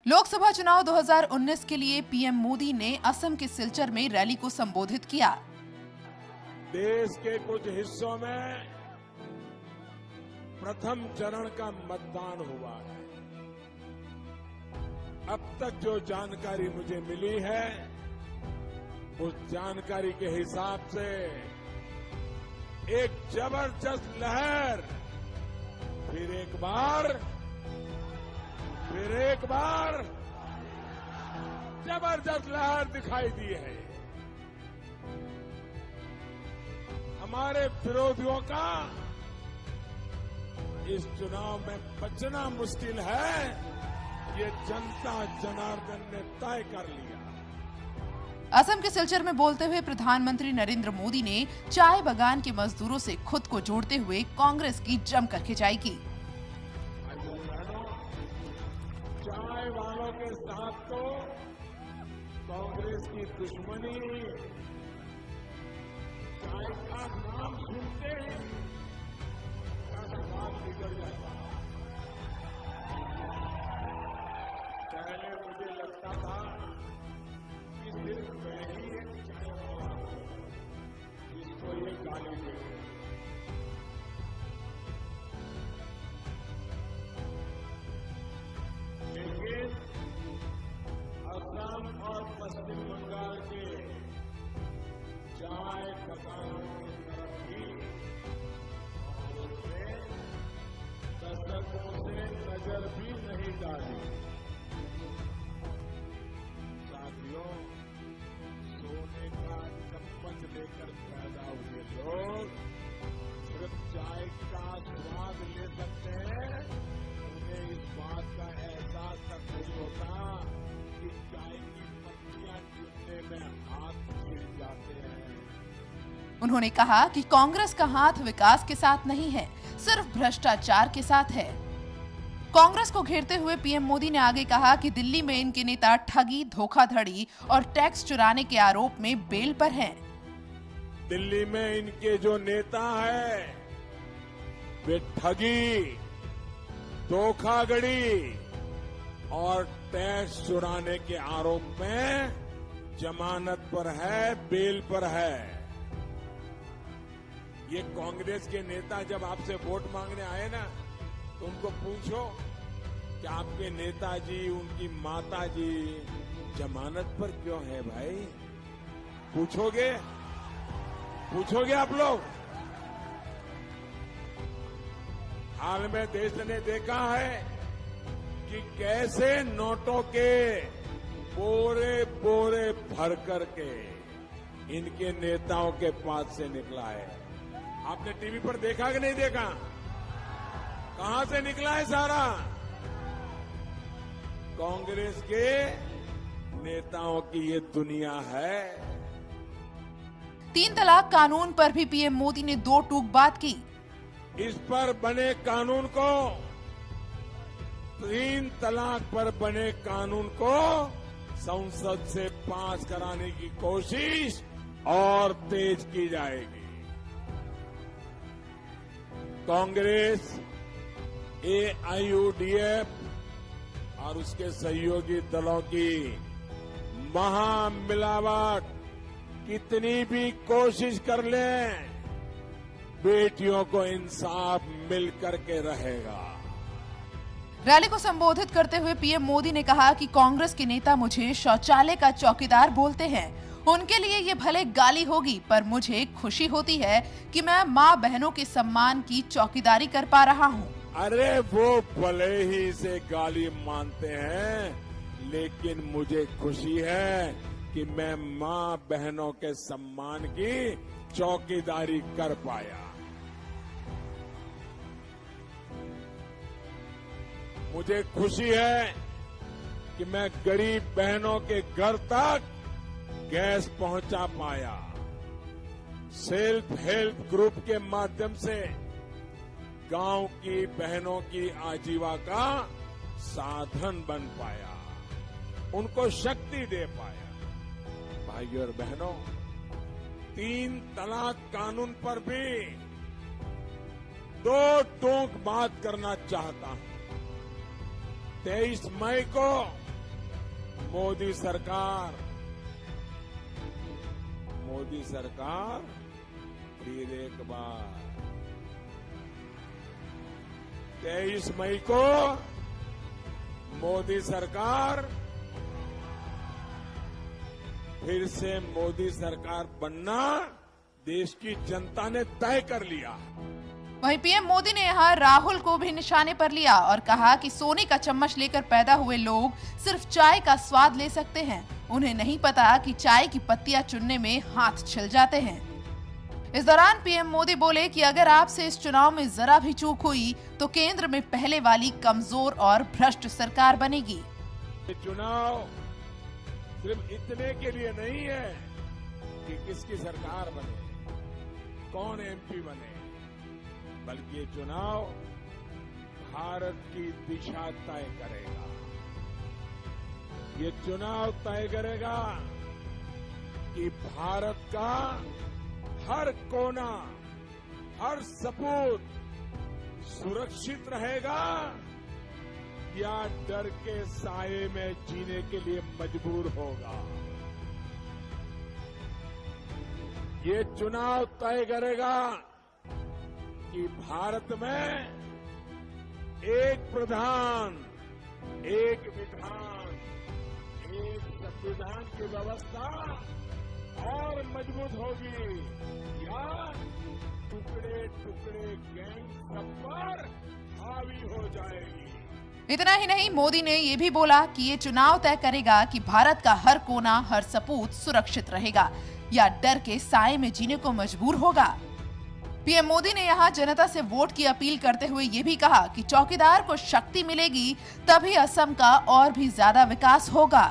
लोकसभा चुनाव 2019 के लिए पीएम मोदी ने असम के सिलचर में रैली को संबोधित किया। देश के कुछ हिस्सों में प्रथम चरण का मतदान हुआ है। अब तक जो जानकारी मुझे मिली है, उस जानकारी के हिसाब से एक जबरदस्त लहर फिर एक बार जबरदस्त लहर दिखाई दी है। हमारे विरोधियों का इस चुनाव में बचना मुश्किल है, ये जनता जनार्दन ने तय कर लिया। असम के सिलचर में बोलते हुए प्रधानमंत्री नरेंद्र मोदी ने चाय बागान के मजदूरों से खुद को जोड़ते हुए कांग्रेस की जमकर खिंचाई की। चाय वालों के साथ तो कांग्रेस की दुश्मनी, चाय का नाम सुनते ही स्वाद बिगड़ जाता। पहले मुझे लगता था कि सिर्फ मैं ही एक चाय वाला हूं, जिसको ये गाली देते। लेकिन असम और पश्चिम बंगाल के चाय बागानों की तरफ भी उसने दशकों से नजर भी नहीं डाली। साथियों, सोने का चम्मच लेकर पैदा हुए लोग सिर्फ चाय का स्वाद ले सकते हैं, उन्हें इस बात का एहसास तक नहीं होता कि चाय की पत्तियां चुनने में हाथ छिड़ जाते हैं। उन्होंने कहा कि कांग्रेस का हाथ विकास के साथ नहीं है, सिर्फ भ्रष्टाचार के साथ है। कांग्रेस को घेरते हुए पीएम मोदी ने आगे कहा कि दिल्ली में इनके नेता ठगी, धोखाधड़ी और टैक्स चुराने के आरोप में बेल पर हैं। दिल्ली में इनके जो नेता हैं, वे ठगी, धोखाधड़ी और टैक्स चुराने के आरोप में जमानत पर है, बेल पर है। ये कांग्रेस के नेता जब आपसे वोट मांगने आए ना, तो उनको पूछो कि आपके नेताजी, उनकी माताजी जमानत पर क्यों है भाई? पूछोगे आप लोग? हाल में देश ने देखा है कि कैसे नोटों के बोरे भर करके इनके नेताओं के पास से निकला है। आपने टीवी पर देखा कि नहीं देखा? कहां से निकला है सारा? कांग्रेस के नेताओं की ये दुनिया है। 3 तलाक कानून पर भी पीएम मोदी ने 2 टूक बात की। इस पर बने कानून को, 3 तलाक पर बने कानून को संसद से पास कराने की कोशिश और तेज की जाएगी। कांग्रेस, एआईयूडीएफ और उसके सहयोगी दलों की महामिलावट कितनी भी कोशिश कर लें, बेटियों को इंसाफ मिल करके रहेगा। रैली को संबोधित करते हुए पीएम मोदी ने कहा कि कांग्रेस के नेता मुझे शौचालय का चौकीदार बोलते हैं। उनके लिए ये भले गाली होगी, पर मुझे खुशी होती है कि मैं माँ बहनों के सम्मान की चौकीदारी कर पा रहा हूँ। अरे वो भले ही इसे गाली मानते हैं, लेकिन मुझे खुशी है कि मैं माँ बहनों के सम्मान की चौकीदारी कर पाया। मुझे खुशी है कि मैं गरीब बहनों के घर तक गैस पहुंचा पाया। सेल्फ हेल्प ग्रुप के माध्यम से गांव की बहनों की आजीविका साधन बन पाया, उनको शक्ति दे पाया। भाइयों और बहनों, 3 तलाक कानून पर भी 2 टूक बात करना चाहता हूं। 23 मई को मोदी सरकार फिर एक बार 23 मई को मोदी सरकार फिर से मोदी सरकार बनना देश की जनता ने तय कर लिया। वहीं पीएम मोदी ने यहां राहुल को भी निशाने पर लिया और कहा कि सोने का चम्मच लेकर पैदा हुए लोग सिर्फ चाय का स्वाद ले सकते हैं, उन्हें नहीं पता कि चाय की पत्तियां चुनने में हाथ छिल जाते हैं। इस दौरान पीएम मोदी बोले कि अगर आपसे इस चुनाव में जरा भी चूक हुई तो केंद्र में पहले वाली कमजोर और भ्रष्ट सरकार बनेगी। ये चुनाव सिर्फ इतने के लिए नहीं है कि किसकी सरकार बने, कौन एमपी बने, बल्कि ये चुनाव भारत की दिशा तय करेगा। ये चुनाव तय करेगा कि भारत का हर कोना, हर सपूत सुरक्षित रहेगा या डर के साये में जीने के लिए मजबूर होगा। ये चुनाव तय करेगा कि भारत में एक प्रधान, एक विधान, एक संविधान की व्यवस्था और मजबूत होगी या टुकड़े टुकड़े गैंग सब पर हावी हो जाएगी। इतना ही नहीं, मोदी ने ये भी बोला कि ये चुनाव तय करेगा कि भारत का हर कोना, हर सपूत सुरक्षित रहेगा या डर के साए में जीने को मजबूर होगा। पीएम मोदी ने यहां जनता से वोट की अपील करते हुए ये भी कहा कि चौकीदार को शक्ति मिलेगी तभी असम का और भी ज्यादा विकास होगा।